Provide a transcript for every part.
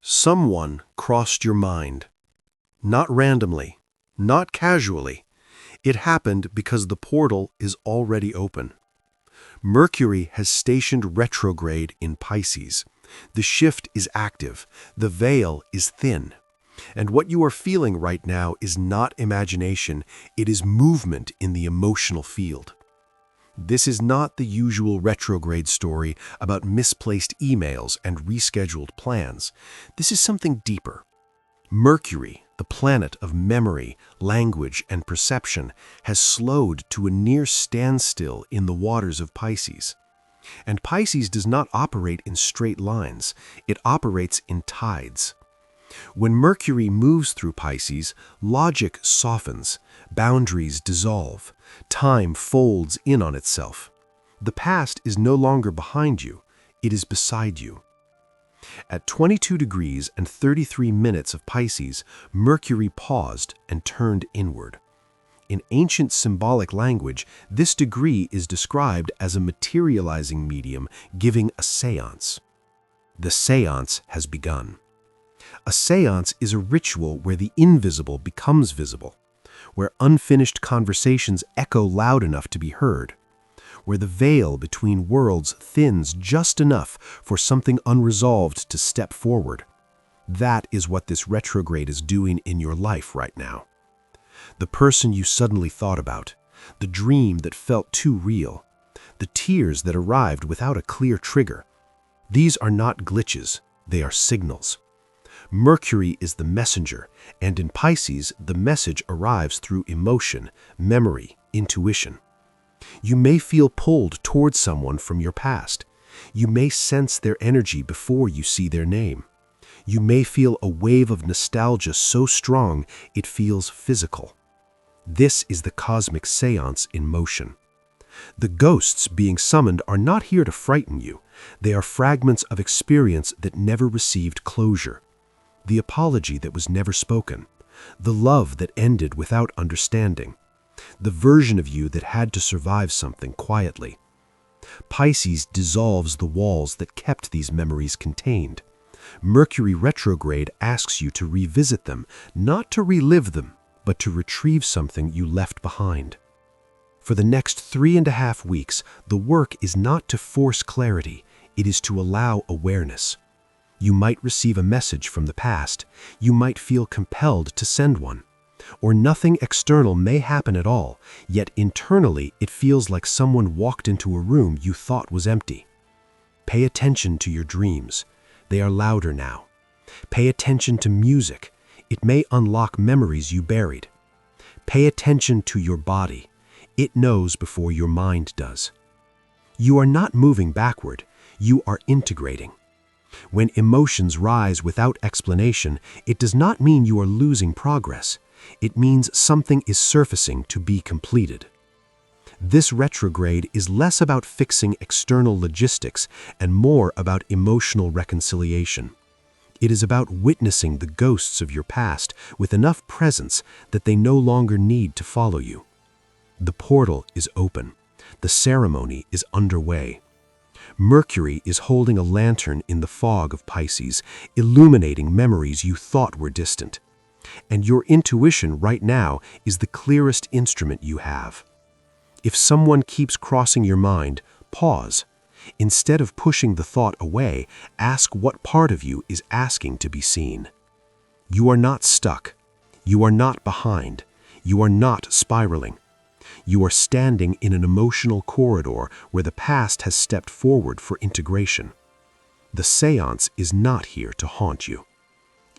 Someone crossed your mind. Not randomly, not casually. It happened because the portal is already open. Mercury has stationed retrograde in Pisces. The shift is active. The veil is thin. And what you are feeling right now is not imagination. It is movement in the emotional field. This is not the usual retrograde story about misplaced emails and rescheduled plans. This is something deeper. Mercury, the planet of memory, language, and perception, has slowed to a near standstill in the waters of Pisces. And Pisces does not operate in straight lines. It operates in tides. When Mercury moves through Pisces, logic softens, boundaries dissolve, time folds in on itself. The past is no longer behind you, it is beside you. At 22 degrees and 33 minutes of Pisces, Mercury paused and turned inward. In ancient symbolic language, this degree is described as a materializing medium giving a séance. The séance has begun. A séance is a ritual where the invisible becomes visible, where unfinished conversations echo loud enough to be heard, where the veil between worlds thins just enough for something unresolved to step forward. That is what this retrograde is doing in your life right now. The person you suddenly thought about, the dream that felt too real, the tears that arrived without a clear trigger. These are not glitches, they are signals. Mercury is the messenger, and in Pisces, the message arrives through emotion, memory, intuition. You may feel pulled towards someone from your past. You may sense their energy before you see their name. You may feel a wave of nostalgia so strong it feels physical. This is the cosmic séance in motion. The ghosts being summoned are not here to frighten you. They are fragments of experience that never received closure. The apology that was never spoken, the love that ended without understanding, the version of you that had to survive something quietly. Pisces dissolves the walls that kept these memories contained. Mercury retrograde asks you to revisit them, not to relive them, but to retrieve something you left behind. For the next 3.5 weeks, the work is not to force clarity, it is to allow awareness. You might receive a message from the past. You might feel compelled to send one. Or nothing external may happen at all, yet internally it feels like someone walked into a room you thought was empty. Pay attention to your dreams. They are louder now. Pay attention to music. It may unlock memories you buried. Pay attention to your body. It knows before your mind does. You are not moving backward. You are integrating. When emotions rise without explanation, it does not mean you are losing progress. It means something is surfacing to be completed. This retrograde is less about fixing external logistics and more about emotional reconciliation. It is about witnessing the ghosts of your past with enough presence that they no longer need to follow you. The portal is open. The ceremony is underway. Mercury is holding a lantern in the fog of Pisces, illuminating memories you thought were distant. And your intuition right now is the clearest instrument you have. If someone keeps crossing your mind, pause. Instead of pushing the thought away, ask what part of you is asking to be seen. You are not stuck. You are not behind. You are not spiraling. You are standing in an emotional corridor where the past has stepped forward for integration. The séance is not here to haunt you.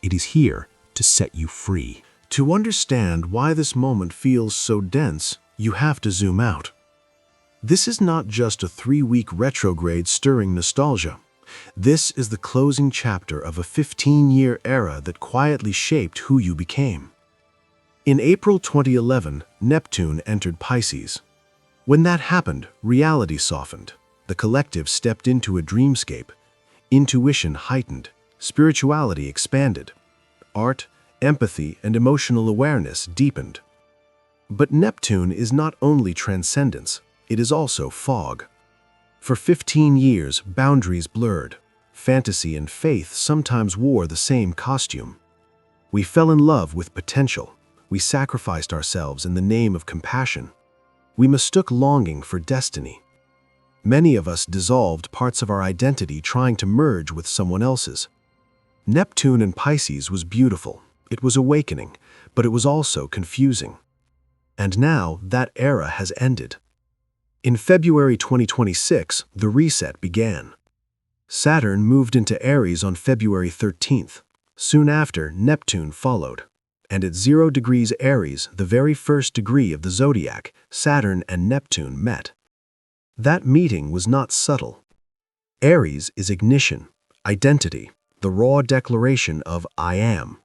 It is here to set you free. To understand why this moment feels so dense, you have to zoom out. This is not just a 3-week retrograde stirring nostalgia. This is the closing chapter of a 15-year era that quietly shaped who you became. In April 2011, Neptune entered Pisces. When that happened, reality softened. The collective stepped into a dreamscape. Intuition heightened. Spirituality expanded. Art, empathy, and emotional awareness deepened. But Neptune is not only transcendence, it is also fog. For 15 years, boundaries blurred. Fantasy and faith sometimes wore the same costume. We fell in love with potential. We sacrificed ourselves in the name of compassion. We mistook longing for destiny. Many of us dissolved parts of our identity trying to merge with someone else's. Neptune in Pisces was beautiful. It was awakening, but it was also confusing. And now that era has ended. In February 2026, the reset began. Saturn moved into Aries on February 13th. Soon after, Neptune followed. And at 0 degrees Aries, the very first degree of the zodiac, Saturn and Neptune met. That meeting was not subtle. Aries is ignition, identity, the raw declaration of I am.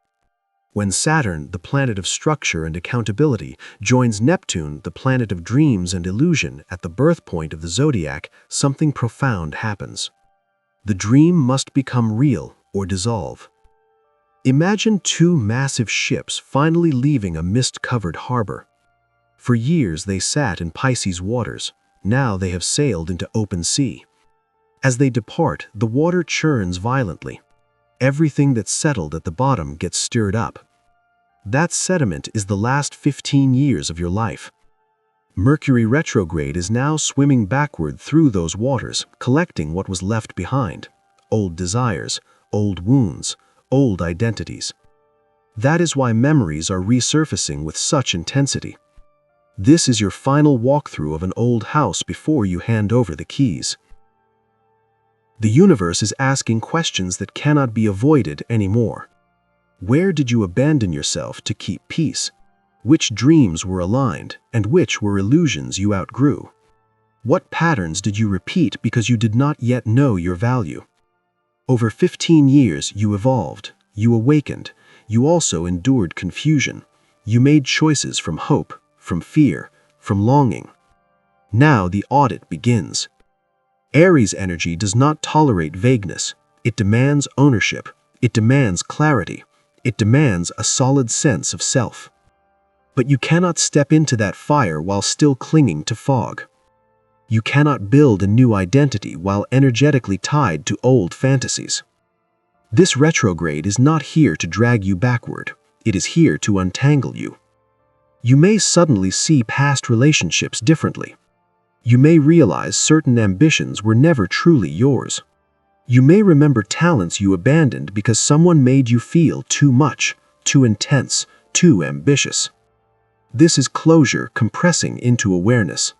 When Saturn, the planet of structure and accountability, joins Neptune, the planet of dreams and illusion, at the birth point of the zodiac, something profound happens. The dream must become real or dissolve. Imagine two massive ships finally leaving a mist-covered harbor. For years they sat in Pisces waters. Now they have sailed into open sea. As they depart, the water churns violently. Everything that's settled at the bottom gets stirred up. That sediment is the last 15 years of your life. Mercury retrograde is now swimming backward through those waters, collecting what was left behind. Old desires, old wounds, old identities. That is why memories are resurfacing with such intensity. This is your final walkthrough of an old house before you hand over the keys. The universe is asking questions that cannot be avoided anymore. Where did you abandon yourself to keep peace? Which dreams were aligned, and which were illusions you outgrew? What patterns did you repeat because you did not yet know your value? Over 15 years you evolved, you awakened, you also endured confusion. You made choices from hope, from fear, from longing. Now the audit begins. Aries energy does not tolerate vagueness. It demands ownership. It demands clarity. It demands a solid sense of self. But you cannot step into that fire while still clinging to fog. You cannot build a new identity while energetically tied to old fantasies. This retrograde is not here to drag you backward. It is here to untangle you. You may suddenly see past relationships differently. You may realize certain ambitions were never truly yours. You may remember talents you abandoned because someone made you feel too much, too intense, too ambitious. This is closure compressing into awareness.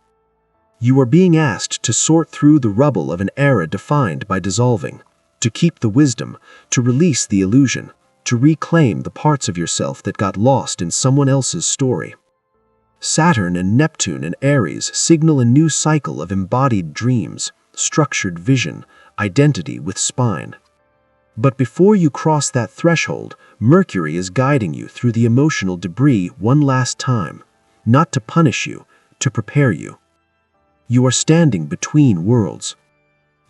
You are being asked to sort through the rubble of an era defined by dissolving, to keep the wisdom, to release the illusion, to reclaim the parts of yourself that got lost in someone else's story. Saturn and Neptune in Aries signal a new cycle of embodied dreams, structured vision, identity with spine. But before you cross that threshold, Mercury is guiding you through the emotional debris one last time, not to punish you, to prepare you. You are standing between worlds.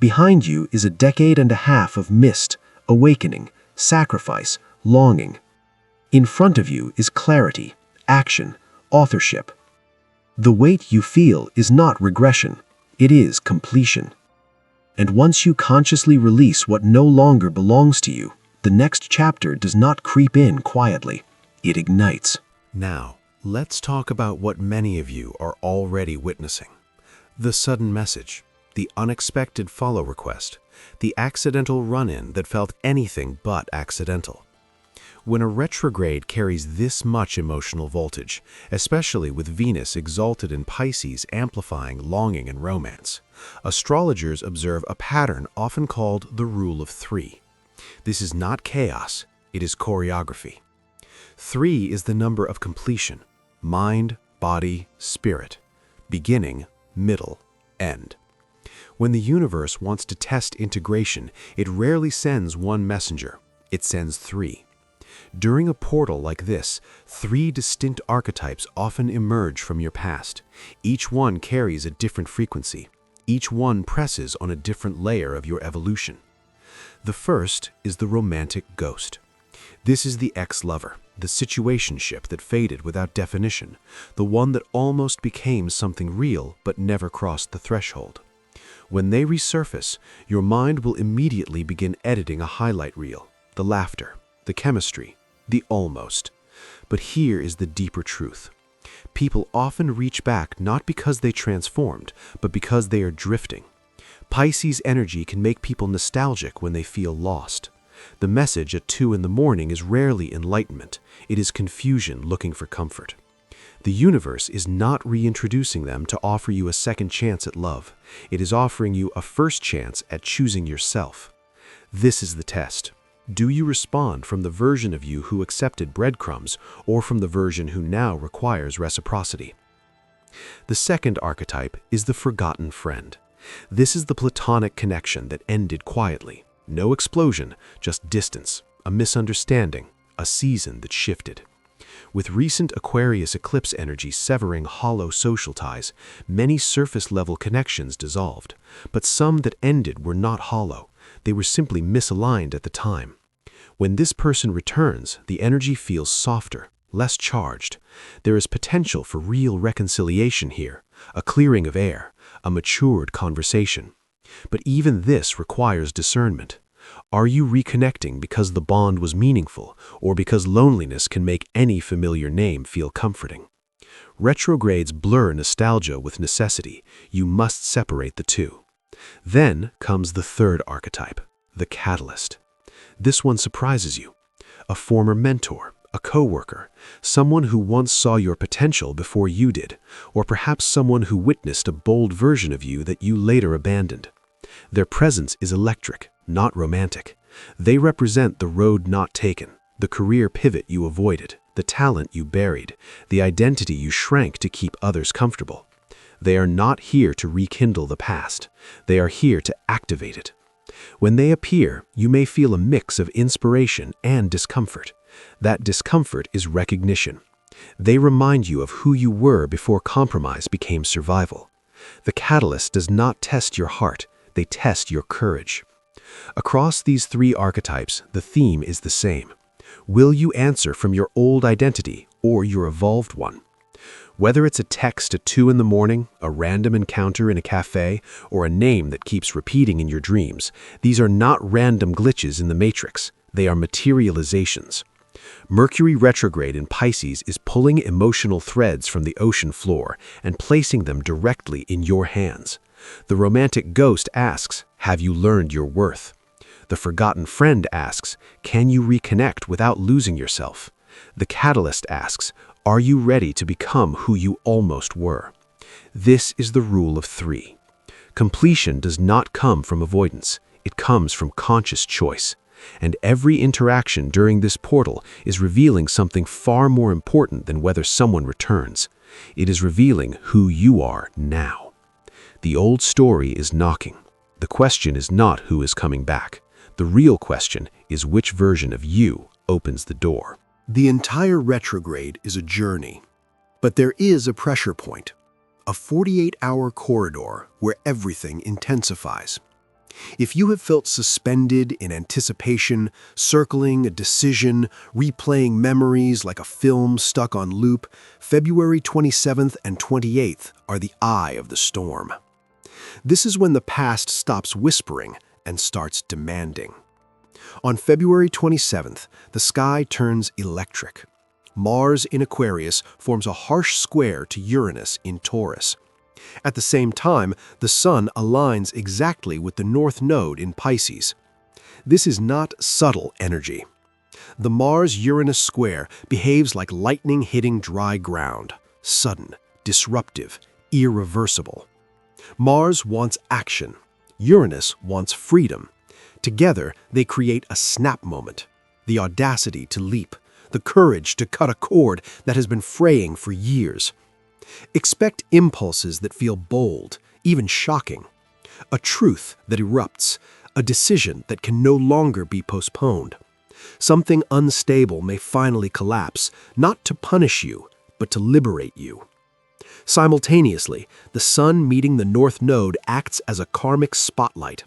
Behind you is a decade and a half of mist, awakening, sacrifice, longing. In front of you is clarity, action, authorship. The weight you feel is not regression, it is completion. And once you consciously release what no longer belongs to you, the next chapter does not creep in quietly, it ignites. Now, let's talk about what many of you are already witnessing. The sudden message, the unexpected follow request, the accidental run-in that felt anything but accidental. When a retrograde carries this much emotional voltage, especially with Venus exalted in Pisces amplifying longing and romance, astrologers observe a pattern often called the Rule of Three. This is not chaos, it is choreography. 3 is the number of completion, mind, body, spirit, beginning, middle, end. When the universe wants to test integration, it rarely sends one messenger, it sends 3. During a portal like this, 3 distinct archetypes often emerge from your past. Each one carries a different frequency. Each one presses on a different layer of your evolution. The first is the romantic ghost. This is the ex-lover, the situationship that faded without definition, the one that almost became something real but never crossed the threshold. When they resurface, your mind will immediately begin editing a highlight reel, the laughter, the chemistry, the almost. But here is the deeper truth. People often reach back not because they transformed, but because they are drifting. Pisces energy can make people nostalgic when they feel lost. The message at 2 in the morning is rarely enlightenment. It is confusion looking for comfort. The universe is not reintroducing them to offer you a second chance at love. It is offering you a first chance at choosing yourself. This is the test. Do you respond from the version of you who accepted breadcrumbs, or from the version who now requires reciprocity? The second archetype is the forgotten friend. This is the platonic connection that ended quietly. No explosion, just distance, a misunderstanding, a season that shifted. With recent Aquarius eclipse energy severing hollow social ties, many surface-level connections dissolved. But some that ended were not hollow. They were simply misaligned at the time. When this person returns, the energy feels softer, less charged. There is potential for real reconciliation here, a clearing of air, a matured conversation. But even this requires discernment. Are you reconnecting because the bond was meaningful, or because loneliness can make any familiar name feel comforting? Retrogrades blur nostalgia with necessity. You must separate the two. Then comes the third archetype, the catalyst. This one surprises you. A former mentor, a coworker, someone who once saw your potential before you did, or perhaps someone who witnessed a bold version of you that you later abandoned. Their presence is electric, not romantic. They represent the road not taken, the career pivot you avoided, the talent you buried, the identity you shrank to keep others comfortable. They are not here to rekindle the past. They are here to activate it. When they appear, you may feel a mix of inspiration and discomfort. That discomfort is recognition. They remind you of who you were before compromise became survival. The catalyst does not test your heart, they test your courage. Across these three archetypes, the theme is the same. Will you answer from your old identity or your evolved one? Whether it's a text at 2 in the morning, a random encounter in a cafe, or a name that keeps repeating in your dreams, these are not random glitches in the matrix. They are materializations. Mercury retrograde in Pisces is pulling emotional threads from the ocean floor and placing them directly in your hands. The romantic ghost asks, have you learned your worth? The forgotten friend asks, can you reconnect without losing yourself? The catalyst asks, are you ready to become who you almost were? This is the rule of 3. Completion does not come from avoidance. It comes from conscious choice. And every interaction during this portal is revealing something far more important than whether someone returns. It is revealing who you are now. The old story is knocking. The question is not who is coming back. The real question is which version of you opens the door. The entire retrograde is a journey, but there is a pressure point, a 48-hour corridor where everything intensifies. If you have felt suspended in anticipation, circling a decision, replaying memories like a film stuck on loop, February 27th and 28th are the eye of the storm. This is when the past stops whispering and starts demanding. On February 27th, the sky turns electric. Mars in Aquarius forms a harsh square to Uranus in Taurus. At the same time, the Sun aligns exactly with the North Node in Pisces. This is not subtle energy. The Mars-Uranus square behaves like lightning hitting dry ground, sudden, disruptive, irreversible. Mars wants action. Uranus wants freedom. Together, they create a snap moment, the audacity to leap, the courage to cut a cord that has been fraying for years. Expect impulses that feel bold, even shocking. A truth that erupts, a decision that can no longer be postponed. Something unstable may finally collapse, not to punish you, but to liberate you. Simultaneously, the Sun meeting the North Node acts as a karmic spotlight.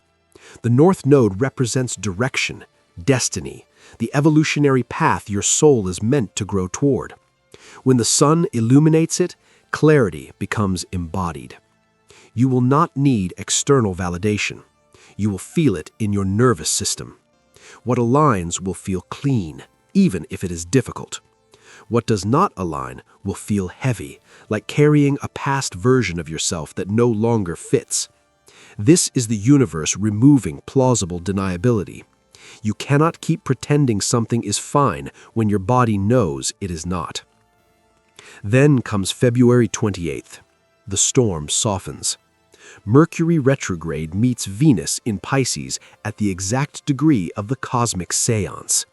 The North Node represents direction, destiny, the evolutionary path your soul is meant to grow toward. When the Sun illuminates it, clarity becomes embodied. You will not need external validation. You will feel it in your nervous system. What aligns will feel clean, even if it is difficult. What does not align will feel heavy, like carrying a past version of yourself that no longer fits. This is the universe removing plausible deniability. You cannot keep pretending something is fine when your body knows it is not. Then comes February 28th. The storm softens. Mercury retrograde meets Venus in Pisces at the exact degree of the cosmic seance.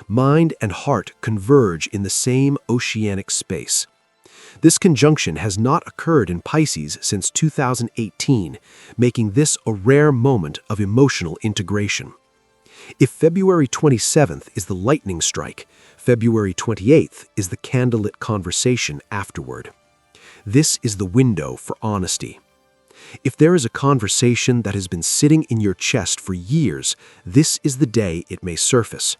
Mind and heart converge in the same oceanic space. This conjunction has not occurred in Pisces since 2018, making this a rare moment of emotional integration. If February 27th is the lightning strike, February 28th is the candlelit conversation afterward. This is the window for honesty. If there is a conversation that has been sitting in your chest for years, this is the day it may surface.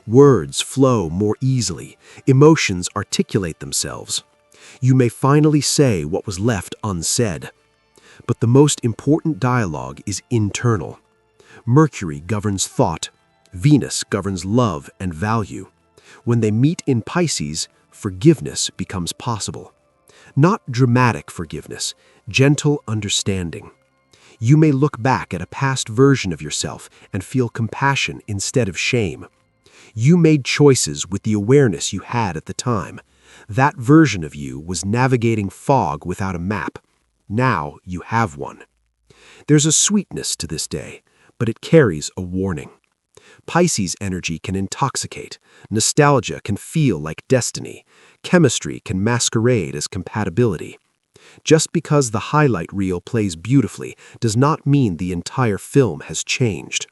Words flow more easily, emotions articulate themselves. You may finally say what was left unsaid. But the most important dialogue is internal. Mercury governs thought. Venus governs love and value. When they meet in Pisces, forgiveness becomes possible. Not dramatic forgiveness, gentle understanding. You may look back at a past version of yourself and feel compassion instead of shame. You made choices with the awareness you had at the time. That version of you was navigating fog without a map. Now you have one. There's a sweetness to this day, but it carries a warning. Pisces energy can intoxicate. Nostalgia can feel like destiny. Chemistry can masquerade as compatibility. Just because the highlight reel plays beautifully does not mean the entire film has changed.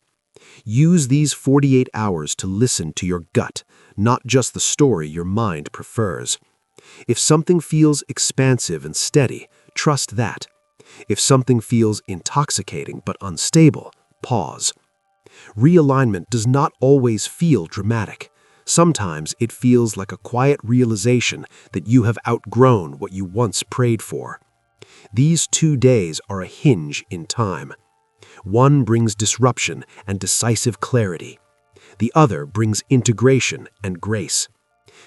Use these 48 hours to listen to your gut, not just the story your mind prefers. If something feels expansive and steady, trust that. If something feels intoxicating but unstable, pause. Realignment does not always feel dramatic. Sometimes it feels like a quiet realization that you have outgrown what you once prayed for. These 2 days are a hinge in time. One brings disruption and decisive clarity. The other brings integration and grace.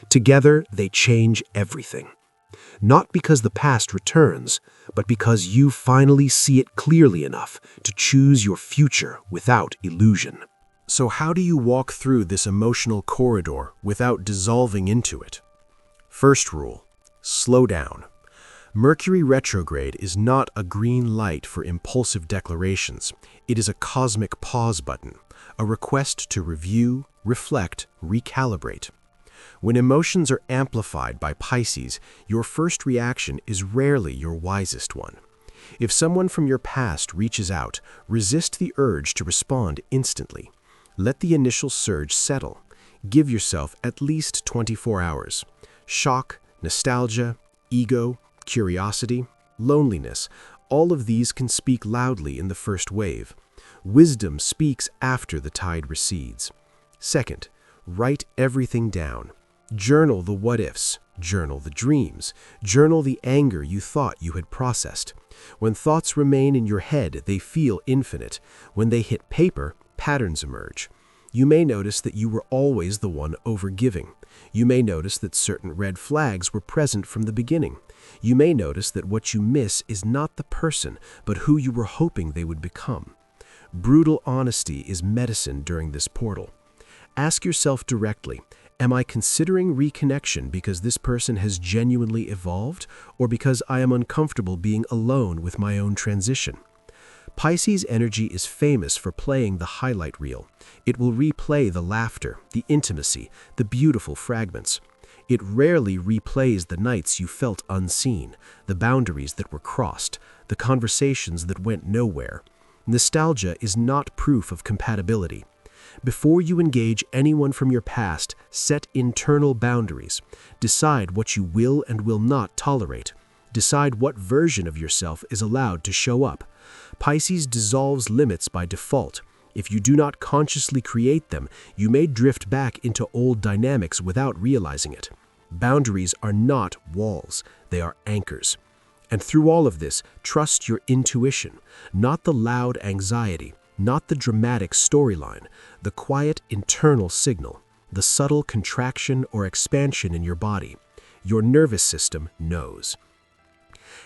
Together, they change everything. Not because the past returns, but because you finally see it clearly enough to choose your future without illusion. So how do you walk through this emotional corridor without dissolving into it? First rule, slow down. Mercury retrograde is not a green light for impulsive declarations. It is a cosmic pause button, a request to review, reflect, recalibrate. When emotions are amplified by Pisces, your first reaction is rarely your wisest one. If someone from your past reaches out, resist the urge to respond instantly. Let the initial surge settle. Give yourself at least 24 hours. Shock, nostalgia, ego, curiosity, loneliness, all of these can speak loudly in the first wave. Wisdom speaks after the tide recedes. Second, write everything down. Journal the what-ifs, journal the dreams, journal the anger you thought you had processed. When thoughts remain in your head, they feel infinite. When they hit paper, patterns emerge. You may notice that you were always the one overgiving. You may notice that certain red flags were present from the beginning. You may notice that what you miss is not the person, but who you were hoping they would become. Brutal honesty is medicine during this portal. Ask yourself directly, am I considering reconnection because this person has genuinely evolved, or because I am uncomfortable being alone with my own transition? Pisces energy is famous for playing the highlight reel. It will replay the laughter, the intimacy, the beautiful fragments. It rarely replays the nights you felt unseen, the boundaries that were crossed, the conversations that went nowhere. Nostalgia is not proof of compatibility. Before you engage anyone from your past, set internal boundaries. Decide what you will and will not tolerate. Decide what version of yourself is allowed to show up. Pisces dissolves limits by default. If you do not consciously create them, you may drift back into old dynamics without realizing it. Boundaries are not walls, they are anchors. And through all of this, trust your intuition, not the loud anxiety, not the dramatic storyline, the quiet internal signal, the subtle contraction or expansion in your body. Your nervous system knows.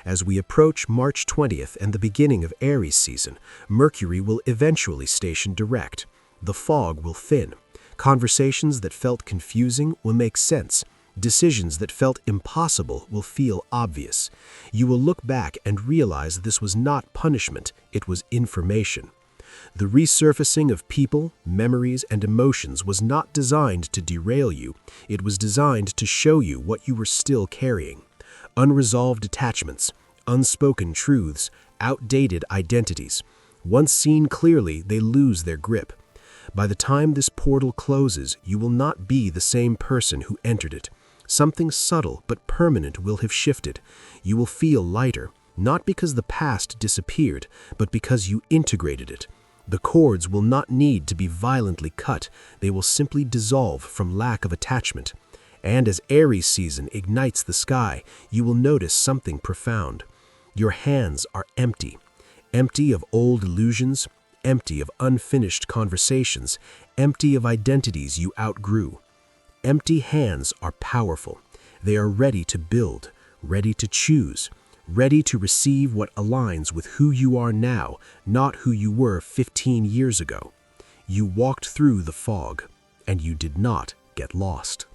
As we approach March 20th and the beginning of Aries season, Mercury will eventually station direct. The fog will thin. Conversations that felt confusing will make sense. Decisions that felt impossible will feel obvious. You will look back and realize this was not punishment, it was information. The resurfacing of people, memories, and emotions was not designed to derail you. It was designed to show you what you were still carrying. Unresolved attachments, unspoken truths, outdated identities. Once seen clearly, they lose their grip. By the time this portal closes, you will not be the same person who entered it. Something subtle but permanent will have shifted. You will feel lighter, not because the past disappeared, but because you integrated it. The cords will not need to be violently cut. They will simply dissolve from lack of attachment. And as Aries season ignites the sky, you will notice something profound. Your hands are empty. Empty of old illusions, empty of unfinished conversations, empty of identities you outgrew. Empty hands are powerful. They are ready to build, ready to choose, ready to receive what aligns with who you are now, not who you were 15 years ago. You walked through the fog, and you did not get lost.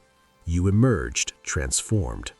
You emerged transformed.